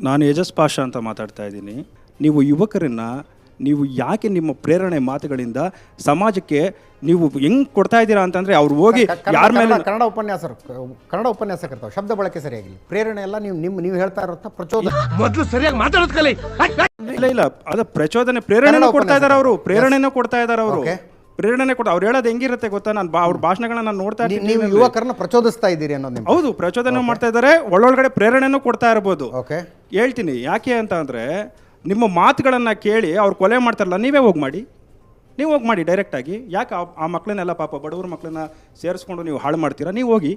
ನಾನು ಏಜಸ್ ಪಾಷಾ ಅಂತ ಮಾತಾಡ್ತಾ ಇದ್ದೀನಿ. ನೀವು ಯುವಕರನ್ನು ನೀವು ಯಾಕೆ ನಿಮ್ಮ ಪ್ರೇರಣೆ ಮಾತುಗಳಿಂದ ಸಮಾಜಕ್ಕೆ ನೀವು ಹೆಂಗೆ ಕೊಡ್ತಾ ಇದ್ದೀರಾ ಅಂತಂದರೆ ಅವ್ರು ಹೋಗಿ ಯಾರ ಮೇಲೆ ಕನ್ನಡ ಉಪನ್ಯಾಸಕರ್ತಾವೆ ಶಬ್ದ ಬಳಕೆ ಸರಿಯಾಗಿಲ್ಲ. ಪ್ರೇರಣೆ ಎಲ್ಲ ನೀವು ಹೇಳ್ತಾ ಇರೋ ಪ್ರಚೋದನೆ ಮೊದಲು ಸರಿಯಾಗಿ ಮಾತಾಡೋದು ಕಲಿ. ಇಲ್ಲ ಅದು ಪ್ರಚೋದನೆ ಪ್ರೇರಣೆನೂ ಕೊಡ್ತಾ ಇದ್ದಾರೆ ಅವರು. ಪ್ರೇರಣೆನೂ ಕೊಡ್ತಾ ಇದ್ದಾರೆ ಅವರು. ಪ್ರೇರಣೆ ಕೊಟ್ಟು ಅವ್ರು ಹೇಳೋದು ಹೆಂಗಿರುತ್ತೆ ಗೊತ್ತಾ? ನಾನು ಅವ್ರ ಭಾಷಣಗಳನ್ನ ನಾನು ನೋಡ್ತಾ ಇದ್ದೀನಿ. ನೀವು ಯುವಕರನ್ನ ಪ್ರಚೋದಿಸ್ತಾ ಇದ್ದೀರಿ ಅನ್ನೋದು. ಹೌದು, ಪ್ರಚೋದನೆ ಮಾಡ್ತಾ ಇದ್ದಾರೆ. ಒಳ್ಳೊಳಗಡೆ ಪ್ರೇರಣೆನೂ ಕೊಡ್ತಾ ಇರ್ಬೋದು. ಹೇಳ್ತೀನಿ ಯಾಕೆ ಅಂತ ಅಂದರೆ, ನಿಮ್ಮ ಮಾತುಗಳನ್ನು ಕೇಳಿ ಅವ್ರು ಕೊಲೆ ಮಾಡ್ತಾರಲ್ಲ, ನೀವೇ ಹೋಗಿ ಮಾಡಿ ಡೈರೆಕ್ಟಾಗಿ. ಯಾಕೆ ಆ ಮಕ್ಕಳನ್ನೆಲ್ಲ ಪಾಪ ಬಡವ್ರ ಮಕ್ಕಳನ್ನ ಸೇರಿಸ್ಕೊಂಡು ನೀವು ಹಾಳು ಮಾಡ್ತೀರಾ? ನೀವು ಹೋಗಿ.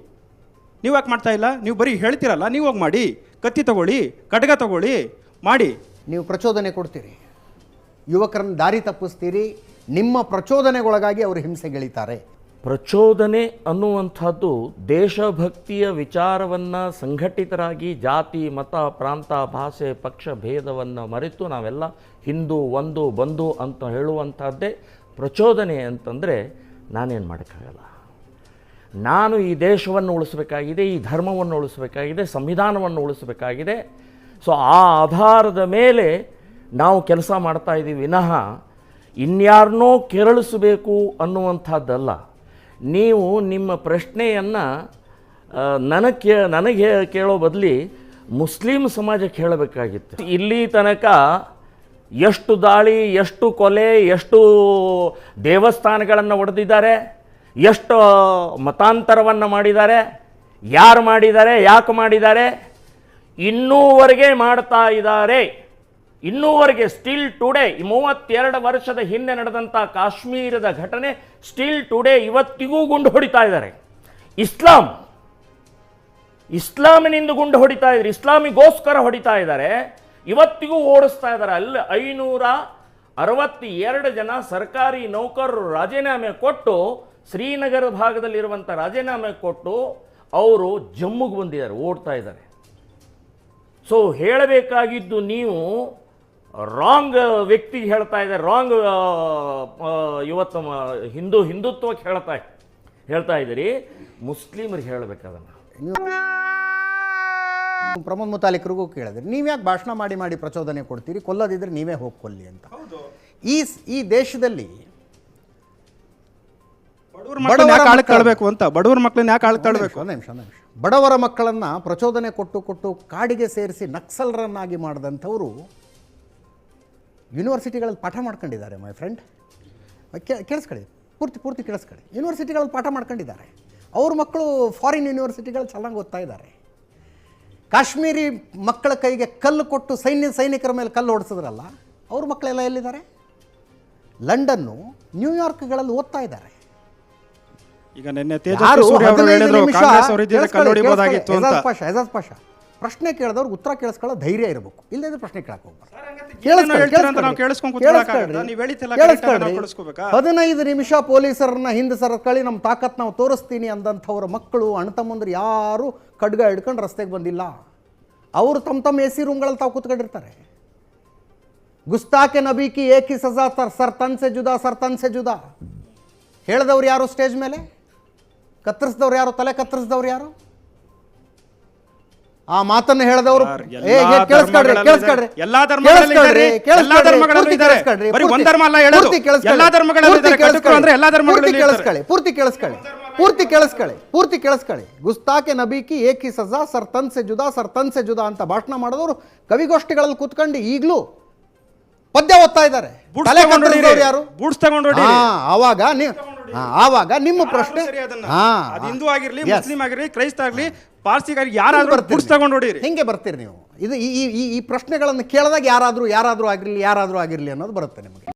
ನೀವು ಯಾಕೆ ಮಾಡ್ತಾ ಇಲ್ಲ? ನೀವು ಬರೀ ಹೇಳ್ತೀರಲ್ಲ, ನೀವು ಹೋಗಿ ಮಾಡಿ. ಕತ್ತಿ ತಗೊಳ್ಳಿ, ಖಡ್ಗ ತಗೊಳ್ಳಿ, ಮಾಡಿ. ನೀವು ಪ್ರಚೋದನೆ ಕೊಡ್ತೀರಿ, ಯುವಕರನ್ನ ದಾರಿ ತಪ್ಪಿಸ್ತೀರಿ. ನಿಮ್ಮ ಪ್ರಚೋದನೆಗೊಳಗಾಗಿ ಅವರು ಹಿಂಸೆಗೆಳಿತಾರೆ. ಪ್ರಚೋದನೆ ಅನ್ನುವಂಥದ್ದು ದೇಶಭಕ್ತಿಯ ವಿಚಾರವನ್ನು ಸಂಘಟಿತರಾಗಿ ಜಾತಿ ಮತ ಪ್ರಾಂತ ಭಾಷೆ ಪಕ್ಷ ಭೇದವನ್ನು ಮರೆತು ನಾವೆಲ್ಲ ಹಿಂದೂ ಒಂದು ಬಂಧು ಅಂತ ಹೇಳುವಂಥದ್ದೇ ಪ್ರಚೋದನೆ ಅಂತಂದರೆ ನಾನೇನು ಮಾಡೋಕ್ಕಾಗಲ್ಲ. ನಾನು ಈ ದೇಶವನ್ನು ಉಳಿಸಬೇಕಾಗಿದೆ, ಈ ಧರ್ಮವನ್ನು ಉಳಿಸಬೇಕಾಗಿದೆ, ಸಂವಿಧಾನವನ್ನು ಉಳಿಸಬೇಕಾಗಿದೆ. ಸೊ ಆ ಆಧಾರದ ಮೇಲೆ ನಾವು ಕೆಲಸ ಮಾಡ್ತಾ ಇದ್ದೀವಿ ವಿನಃ ಇನ್ಯಾರನ್ನೋ ಕೆರಳಿಸಬೇಕು ಅನ್ನುವಂಥದ್ದಲ್ಲ. ನೀವು ನಿಮ್ಮ ಪ್ರಶ್ನೆಯನ್ನು ನನಗೆ ಕೇಳೋ ಬದಲಿ ಮುಸ್ಲಿಂ ಸಮಾಜಕ್ಕೆ ಹೇಳಬೇಕಾಗಿತ್ತು. ಇಲ್ಲಿ ತನಕ ಎಷ್ಟು ದಾಳಿ, ಎಷ್ಟು ಕೊಲೆ, ಎಷ್ಟು ದೇವಸ್ಥಾನಗಳನ್ನು ಒಡೆದಿದ್ದಾರೆ, ಎಷ್ಟು ಮತಾಂತರವನ್ನು ಮಾಡಿದ್ದಾರೆ, ಯಾರು ಮಾಡಿದ್ದಾರೆ, ಯಾಕೆ ಮಾಡಿದ್ದಾರೆ, ಇನ್ನೂವರೆಗೆ ಮಾಡ್ತಾ ಇದ್ದಾರೆ. ಇನ್ನೂವರೆಗೆ ಸ್ಟಿಲ್ ಟುಡೇ 32 ವರ್ಷದ ಹಿಂದೆ ನಡೆದಂಥ ಕಾಶ್ಮೀರದ ಘಟನೆ ಸ್ಟಿಲ್ ಟುಡೇ ಇವತ್ತಿಗೂ ಗುಂಡು ಹೊಡಿತಾ ಇದ್ದಾರೆ. ಇಸ್ಲಾಮಿನಿಂದ ಗುಂಡು ಹೊಡಿತಾ ಇದ್ದಾರೆ, ಇಸ್ಲಾಮಿಗೋಸ್ಕರ ಹೊಡಿತಾ ಇದ್ದಾರೆ, ಇವತ್ತಿಗೂ ಓಡಿಸ್ತಾ ಇದ್ದಾರೆ. ಅಲ್ಲಿ 562 ಜನ ಸರ್ಕಾರಿ ನೌಕರರು ರಾಜೀನಾಮೆ ಕೊಟ್ಟು, ಶ್ರೀನಗರ ಭಾಗದಲ್ಲಿರುವಂಥ ರಾಜೀನಾಮೆ ಕೊಟ್ಟು ಅವರು ಜಮ್ಮುಗೆ ಬಂದಿದ್ದಾರೆ, ಓಡ್ತಾ ಇದ್ದಾರೆ. ಸೊ ಹೇಳಬೇಕಾಗಿದ್ದು ನೀವು ರಾಂಗ್ ವ್ಯಕ್ತಿಗೆ ಹೇಳ್ತಾ ಇದ್ದಾರೆ, ರಾಂಗ್ ಇವತ್ತು ಹಿಂದುತ್ವಕ್ಕೆ ಹೇಳ್ತಾ ಇದ್ದೀರಿ. ಮುಸ್ಲಿಮರಿಗೆ ಹೇಳಬೇಕಾದನ್ನು ಪ್ರಮೋದ್ ಮುತಾಲಿಕರಿಗೂ ಕೇಳಿದ್ರಿ, ನೀವು ಯಾಕೆ ಭಾಷಣ ಮಾಡಿ ಪ್ರಚೋದನೆ ಕೊಡ್ತೀರಿ? ಕೊಲ್ಲದಿದ್ರೆ ನೀವೇ ಹೋಗಿ ಕೊಲ್ಲಿ ಅಂತ. ಈ ದೇಶದಲ್ಲಿ ಬಡವರ ಮಕ್ಕಳನ್ನ ಯಾಕೆ ಆಳ್ಕೊಳ್ಬೇಕು? ನಿಮಿಷ ಬಡವರ ಮಕ್ಕಳನ್ನು ಪ್ರಚೋದನೆ ಕೊಟ್ಟು ಕಾಡಿಗೆ ಸೇರಿಸಿ ನಕ್ಸಲರನ್ನಾಗಿ ಮಾಡಿದಂಥವರು ಯೂನಿವರ್ಸಿಟಿಗಳಲ್ಲಿ ಪಾಠ ಮಾಡ್ಕೊಂಡಿದ್ದಾರೆ. ಮೈ ಫ್ರೆಂಡ್, ಕೇಳಿಸ್ಕೊಳ್ಳಿ, ಪೂರ್ತಿ ಕೇಳಿಸ್ಕೊಳ್ಳಿ. ಯೂನಿವರ್ಸಿಟಿಗಳಲ್ಲಿ ಪಾಠ ಮಾಡ್ಕೊಂಡಿದ್ದಾರೆ. ಅವ್ರ ಮಕ್ಕಳು ಫಾರಿನ್ ಯೂನಿವರ್ಸಿಟಿಗಳು ಚೆನ್ನಾಗಿ ಓದ್ತಾ ಇದ್ದಾರೆ. ಕಾಶ್ಮೀರಿ ಮಕ್ಕಳ ಕೈಗೆ ಕಲ್ಲು ಕೊಟ್ಟು ಸೈನಿಕರ ಮೇಲೆ ಕಲ್ಲು ಹೊಡೆಸಿದ್ರಲ್ಲ, ಅವ್ರ ಮಕ್ಕಳೆಲ್ಲ ಎಲ್ಲಿದ್ದಾರೆ? ಲಂಡನ್ನು, ನ್ಯೂಯಾರ್ಕ್ಗಳಲ್ಲಿ ಓದ್ತಾ ಇದ್ದಾರೆ. ಈಗ ನಿನ್ನೆ ತೇಜಸ್ವಿ ಸೂರ್ಯ ಅವರು ಹೇಳಿದ್ರು ಕಾಂಗ್ರೆಸ್ ಅವರು ಇದ್ದಿದ್ರೆ ಕಲ್ಲು ಹೊಡಿಬೋದಾಗಿತ್ತು ಅಂತ. ಎಜಾಜ್ ಪಾಷಾ ಪ್ರಶ್ನೆ ಕೇಳಿದವ್ರಿಗೆ ಉತ್ತರ ಕೇಳಿಸ್ಕೊಳ್ಳೋ ಧೈರ್ಯ ಇರಬೇಕು. ಇಲ್ಲದಿದ್ರೆ ಪ್ರಶ್ನೆ ಕೇಳಕ್ಕೆ ಹೋಗ್ಬಾರ್ದು. 15 ನಿಮಿಷ ಪೊಲೀಸರನ್ನ ಹಿಂದೆ ಸರ್ಕಳಿ ನಮ್ಮ ತಾಕತ್ ನಾವು ತೋರಿಸ್ತೀನಿ ಅಂದಂಥವ್ರ ಮಕ್ಕಳು ಅಣ್ತಮ್ಮಂದ್ರು ಯಾರು ಖಡ್ಗ ಹಿಡ್ಕೊಂಡು ರಸ್ತೆಗೆ ಬಂದಿಲ್ಲ. ಅವರು ತಮ್ಮ AC ರೂಮ್ಗಳಲ್ಲಿ ತಾವು ಕೂತ್ಕೊಂಡಿರ್ತಾರೆ. ಗುಸ್ತಾಕೆ ನಬಿ ಕಿ ಏಕ್ ಹಿ ಸಜಾ ಸರ್ ತನ್ ಸೆ ಜುದಾ ಹೇಳಿದವ್ರು ಯಾರು? ಸ್ಟೇಜ್ ಮೇಲೆ ಕತ್ತರಿಸಿದವ್ರು ಯಾರು? ತಲೆ ಕತ್ತರಿಸಿದವ್ರು ಯಾರು? ಆ ಮಾತನ್ನು ಹೇಳಿದವರು ಪೂರ್ತಿ ಕೇಳಿಸ್ಕೊಳ್ಳಿ. ಗುಸ್ತಾಕೆ ನಬಿ ಕಿ ಏಕ್ ಹಿ ಸಜಾ ಸರ್ ತನ್ ಸೆ ಜುದಾ ಅಂತ ಭಾಷಣ ಮಾಡಿದವರು ಕವಿಗೋಷ್ಠಿಗಳಲ್ಲಿ ಕೂತ್ಕೊಂಡು ಈಗಲೂ ಪದ್ಯ ಓದ್ತಾ ಇದ್ದಾರೆ. ಯಾರು? ಆವಾಗ ನಿಮ್ಮ ಪ್ರಶ್ನೆ, ಹಿಂದೂ ಆಗಿರ್ಲಿ, ಮುಸ್ಲಿಂ ಆಗಿರ್ಲಿ, ಕ್ರೈಸ್ತ ಆಗಲಿ, ಪಾರ್ಸಿಗಾಗಿ ಯಾರಾದ್ರೂ ಹಿಂಗೆ ಬರ್ತೀರಿ ನೀವು. ಇದು ಈ ಪ್ರಶ್ನೆಗಳನ್ನು ಕೇಳಿದಾಗ ಯಾರಾದ್ರೂ ಆಗಿರ್ಲಿ ಅನ್ನೋದು ಬರುತ್ತೆ ನಿಮಗೆ.